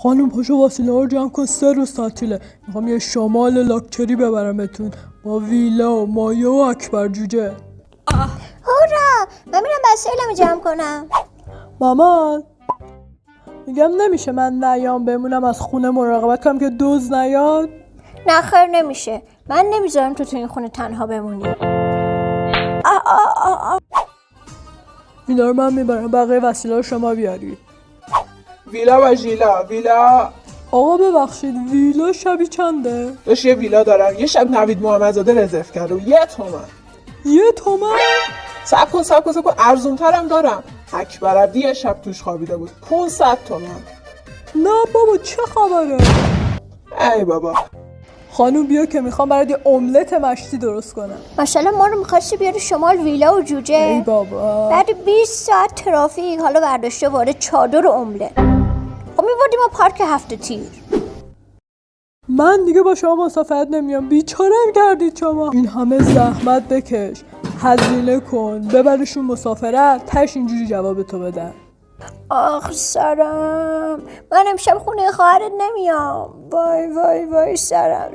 خانم پاشو وسیله ها رو جمع کن، 3 روز تعطیله. میخوام یه شمال لاکچری ببرمتون با ویلا و مایه و اکبر جوجه. هورا، من میرم وسایلمو جمع کنم. مامان میگم نمیشه من نیام بمونم از خونه مراقبت کنم که دزد نیاد؟ نه خیر نمیشه، من نمیذارم تو این خونه تنها بمونی. اینا رو من میبرم، بقیه وسیله رو شما بیاری. ویلا و ژیلا. ویلا. آقا ببخشید ویلا شبی چنده؟ داشت یه ویلا دارم، یه شب نوید محمدزاده رزرو کرد و 1 تومن. 1 تومن؟ صبر کن ارزون ترم دارم. اکبر عبدی یه شب توش خوابیده بود، 500 تومن. نه بابا چه خبره؟ ای بابا. خانوم بیا که میخوام برات یه املت مشتی درست کنم. ماشاءالله ما رو میخواستی بیاری شمال ویلا و جوجه. ای بابا. بعد 20 ساعت ترافیک حالا برداشته وارد چادر و املت. خب میبردیم ما پارک هفته تیر. من دیگه با شما مسافرت نمیام، بیچارم کردید شما. این همه زحمت بکش، هزینه کن، ببرشون مسافرت، تش اینجوری جواب تو بدن. آخ سرم، من امشب خونه خواهرت نمیام. وای وای وای سرم.